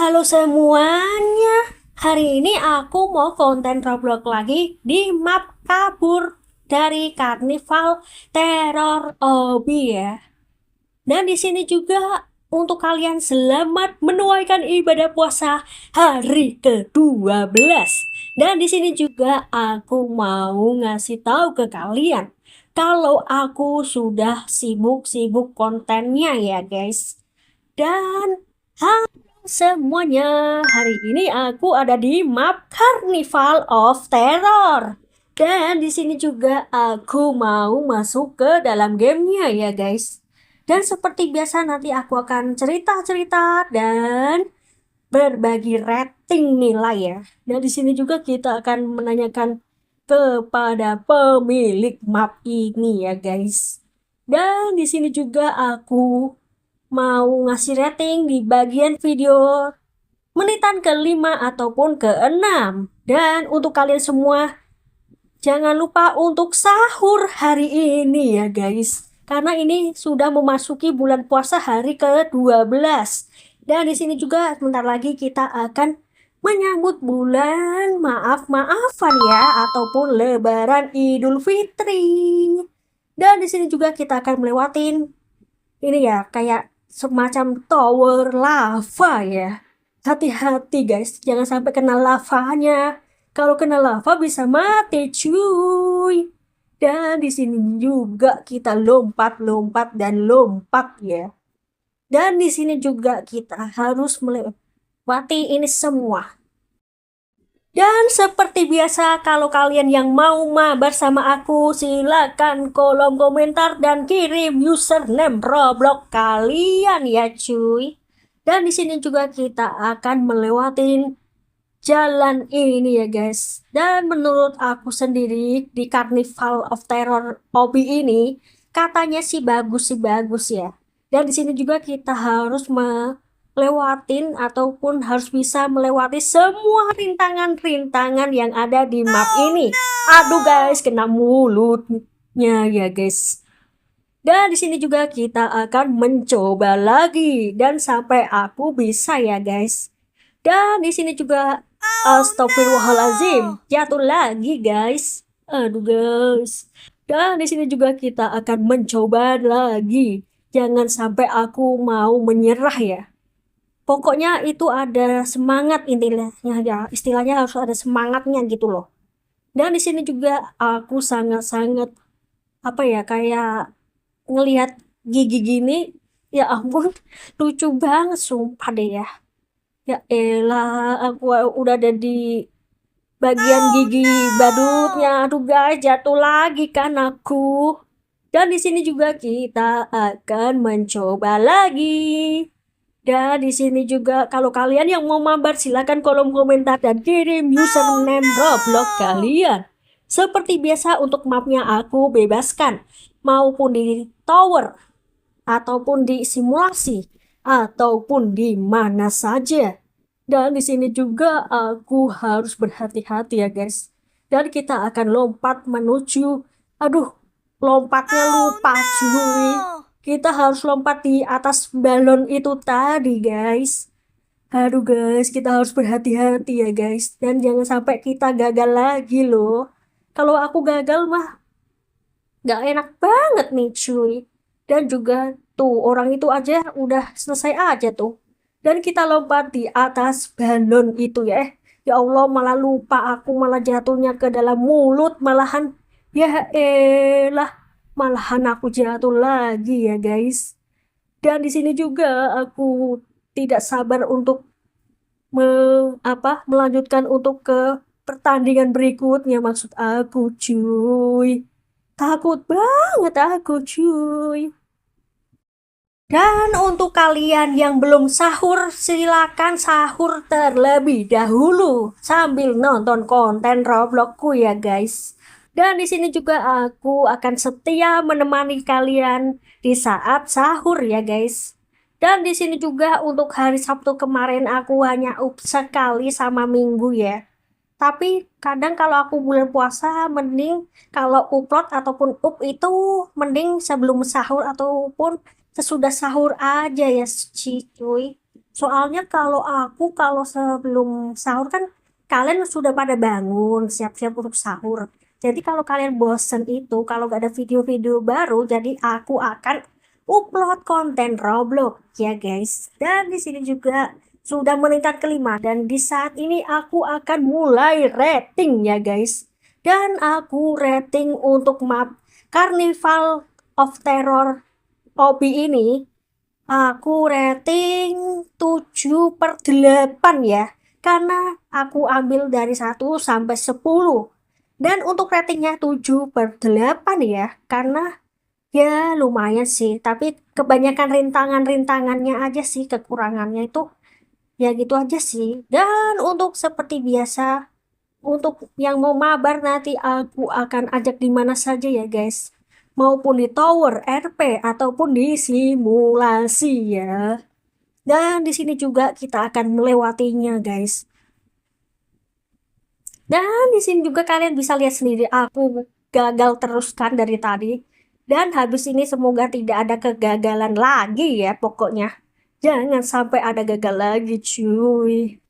Halo semuanya, hari ini aku mau konten Roblox lagi di map kabur dari Karnival Teror Obi ya. Dan di sini juga untuk kalian selamat menunaikan ibadah puasa hari ke-12. Dan di sini juga aku mau ngasih tahu ke kalian kalau aku sudah sibuk-sibuk kontennya ya guys. Dan semuanya, hari ini aku ada di map Carnival of Terror. Dan di sini juga aku mau masuk ke dalam gamenya ya guys. Dan seperti biasa nanti aku akan cerita-cerita dan berbagi rating nilai ya. Dan di sini juga kita akan menanyakan kepada pemilik map ini ya guys. Dan di sini juga aku mau ngasih rating di bagian video menitan ke-5 ataupun ke-6. Dan untuk kalian semua, jangan lupa untuk sahur hari ini ya guys. Karena ini sudah memasuki bulan puasa hari ke-12. Dan di sini juga sebentar lagi kita akan menyambut bulan maaf-maafan ya ataupun Lebaran Idul Fitri. Dan di sini juga kita akan melewatin ini ya kayak semacam tower lava ya. Hati-hati guys, jangan sampai kena lavanya. Kalau kena lava bisa mati cuy. Dan di sini juga kita lompat-lompat dan lompat ya. Dan di sini juga kita harus melewati ini semua. Dan seperti biasa, kalau kalian yang mau mabar sama aku, silakan kolom komentar dan kirim username Roblox kalian ya cuy. Dan di sini juga kita akan melewatin jalan ini ya guys. Dan menurut aku sendiri di Carnival of Terror Obi ini katanya sih bagus ya. Dan di sini juga kita harus lewatin ataupun harus bisa melewati semua rintangan-rintangan yang ada di map ini. Aduh guys, kena mulutnya ya guys. Dan di sini juga kita akan mencoba lagi dan sampai aku bisa ya guys. Dan di sini juga astagfirullahalazim, jatuh lagi guys. Aduh guys. Dan di sini juga kita akan mencoba lagi. Jangan sampai aku mau menyerah ya. Pokoknya itu ada semangat intinya ya, istilahnya harus ada semangatnya gitu loh. Dan di sini juga aku sangat-sangat apa ya kayak ngelihat gigi gini, ya ampun lucu banget sumpah deh ya. Ya elah, aku udah ada di bagian gigi badutnya. Aduh guys, jatuh lagi kan aku. Dan di sini juga kita akan mencoba lagi. Dan di sini juga kalau kalian yang mau mabar silakan kolom komentar dan kirim username Roblox kalian. Seperti biasa untuk mapnya aku bebaskan maupun di tower ataupun di simulasi ataupun di mana saja. Dan di sini juga aku harus berhati-hati ya guys. Dan kita akan lompat menuju, aduh, lompatnya lupa cuy. Kita harus lompat di atas balon itu tadi guys. Aduh guys, kita harus berhati-hati ya guys. Dan jangan sampai kita gagal lagi loh. Kalau aku gagal mah gak enak banget nih cuy. Dan juga tuh orang itu aja udah selesai aja tuh. Dan kita lompat di atas balon itu ya. Ya Allah malah lupa aku malah jatuhnya ke dalam mulut malahan. Ya elah malahan aku jatuh lagi ya guys. Dan di sini juga aku tidak sabar untuk melanjutkan untuk ke pertandingan berikutnya maksud aku cuy. Takut banget aku cuy. Dan untuk kalian yang belum sahur, silakan sahur terlebih dahulu sambil nonton konten Robloxku ya guys. Dan di sini juga aku akan setia menemani kalian di saat sahur ya guys. Dan di sini juga untuk hari Sabtu kemarin aku hanya up sekali sama Minggu ya. Tapi kadang kalau aku bulan puasa mending kalau upload ataupun up itu mending sebelum sahur ataupun sesudah sahur aja ya cuy. Soalnya kalau sebelum sahur kan kalian sudah pada bangun, siap-siap untuk sahur. Jadi kalau kalian bosen itu, kalau gak ada video-video baru, jadi aku akan upload konten Roblox ya guys. Dan di sini juga sudah meningkat kelima dan di saat ini aku akan mulai rating ya guys. Dan aku rating untuk map Carnival of Terror Obi ini. Aku rating 7/8 ya. Karena aku ambil dari 1 sampai 10. Dan untuk ratingnya 7/8 ya. Karena ya lumayan sih. Tapi kebanyakan rintangan-rintangannya aja sih. Kekurangannya itu ya gitu aja sih. Dan untuk seperti biasa. Untuk yang mau mabar nanti aku akan ajak di mana saja ya guys. Maupun di tower RP ataupun di simulasi ya. Dan di sini juga kita akan melewatinya guys. Dan di sini juga kalian bisa lihat sendiri aku gagal terus kan dari tadi. Dan habis ini semoga tidak ada kegagalan lagi ya pokoknya. Jangan sampai ada gagal lagi cuy.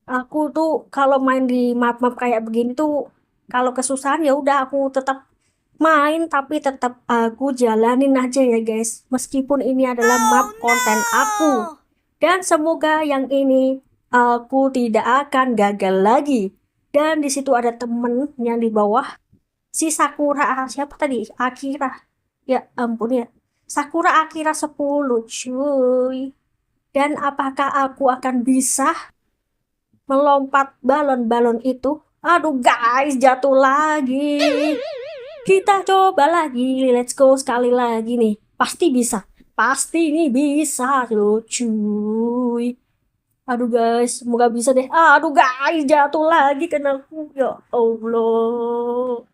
Aku tuh kalau main di map-map kayak begini tuh kalau kesusahan ya udah aku tetap main tapi tetap aku jalanin aja ya guys. Meskipun ini adalah map konten aku. Dan semoga yang ini aku tidak akan gagal lagi. Dan di situ ada temen yang di bawah si Sakura siapa tadi? Akira. Ya ampun ya. Sakura Akira 10 cuy. Dan apakah aku akan bisa melompat balon-balon itu? Aduh guys, jatuh lagi. Kita coba lagi. Let's go sekali lagi nih. Pasti bisa. Pasti ini bisa loh cuy. Aduh guys, semoga bisa deh. Aduh guys, jatuh lagi kena aku. Ya Allah.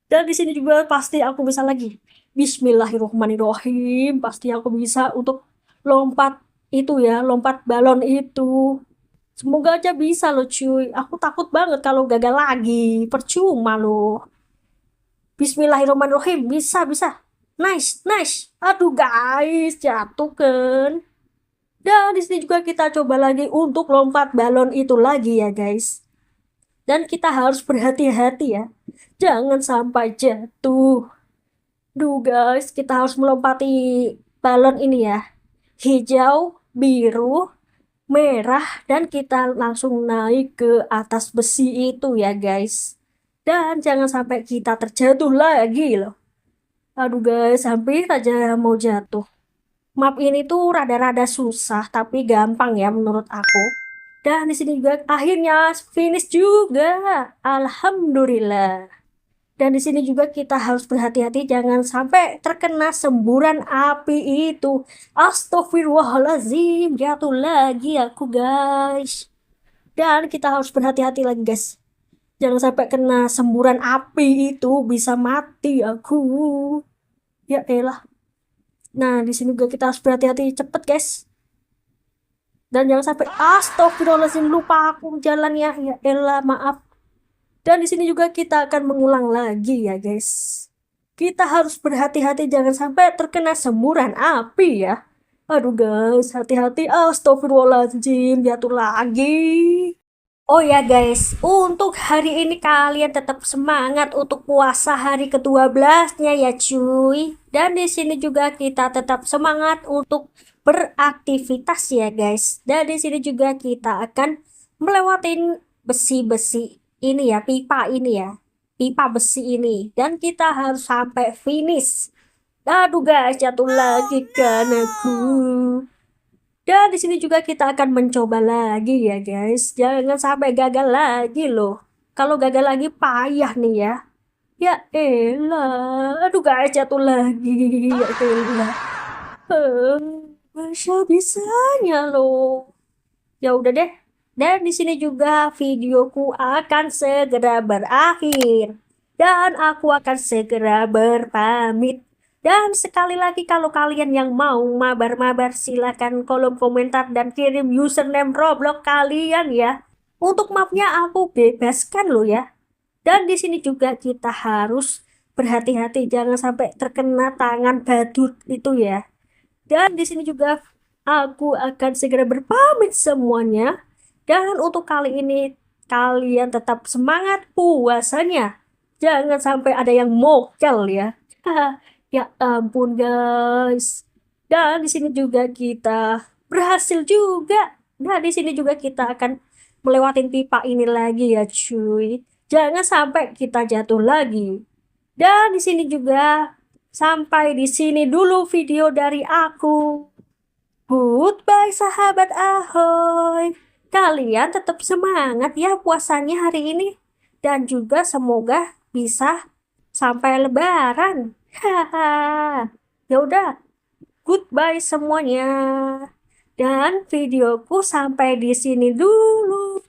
Dan di sini juga pasti aku bisa lagi. Bismillahirrohmanirrohim. Pasti aku bisa untuk lompat itu ya, lompat balon itu. Semoga aja bisa loh cuy. Aku takut banget kalau gagal lagi. Percuma loh. Bismillahirrahmanirrahim. Bisa, bisa. Nice, nice. Aduh guys, jatuh kan. Dan di sini juga kita coba lagi untuk lompat balon itu lagi ya guys. Dan kita harus berhati-hati ya. Jangan sampai jatuh. Duh guys, kita harus melompati balon ini ya. Hijau, biru, merah, dan kita langsung naik ke atas besi itu ya guys. Dan jangan sampai kita terjatuh lagi loh. Aduh guys, hampir aja mau jatuh. Map ini tuh rada-rada susah tapi gampang ya menurut aku. Dan di sini juga akhirnya finish juga. Alhamdulillah. Dan di sini juga kita harus berhati-hati jangan sampai terkena semburan api itu. Astagfirullahaladzim, jatuh lagi aku guys. Dan kita harus berhati-hati lagi guys. Jangan sampai kena semburan api itu bisa mati aku. Ya elah. Nah, di sini juga kita harus berhati-hati cepet guys. Dan jangan sampai astagfirullahaladzim lupa aku jalan ya. Ya elah, maaf. Dan di sini juga kita akan mengulang lagi ya guys. Kita harus berhati-hati jangan sampai terkena semburan api ya. Aduh guys, hati-hati. Astagfirullahaladzim, jatuh lagi. Oh ya guys, untuk hari ini kalian tetap semangat untuk puasa hari ke-12-nya ya cuy. Dan di sini juga kita tetap semangat untuk beraktivitas ya guys. Dan di sini juga kita akan melewatin besi-besi ini ya, pipa ini ya. Pipa besi ini dan kita harus sampai finish. Aduh guys, jatuh lagi kan aku. Dan di sini juga kita akan mencoba lagi ya guys. Jangan sampai gagal lagi loh. Kalau gagal lagi payah nih ya. Ya elah. Aduh guys, jatuh lagi. Ya elah. Masa bisanya loh. Ya udah deh. Dan di sini juga videoku akan segera berakhir. Dan aku akan segera berpamit. Dan sekali lagi kalau kalian yang mau mabar-mabar silahkan kolom komentar dan kirim username Roblox kalian ya. Untuk mapnya aku bebaskan loh ya. Dan di sini juga kita harus berhati-hati jangan sampai terkena tangan badut itu ya. Dan di sini juga aku akan segera berpamit semuanya. Dan untuk kali ini kalian tetap semangat puasanya. Jangan sampai ada yang mokel ya. Ya ampun guys. Dan di sini juga kita berhasil juga. Nah, di sini juga kita akan melewatin pipa ini lagi ya cuy. Jangan sampai kita jatuh lagi. Dan di sini juga sampai di sini dulu video dari aku. Goodbye sahabat Ahoy. Kalian tetap semangat ya puasanya hari ini. Dan juga semoga bisa sampai lebaran. Haha. Ya udah, goodbye semuanya. Dan videoku sampai di sini dulu.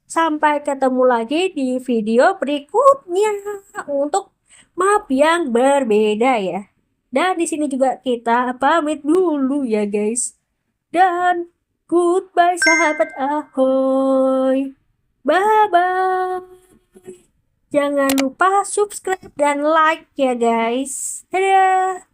Sampai ketemu lagi di video berikutnya untuk map yang berbeda ya. Dan di sini juga kita pamit dulu ya guys. Dan goodbye sahabat Ahoy. Bye bye. Jangan lupa subscribe dan like ya guys. Dadah.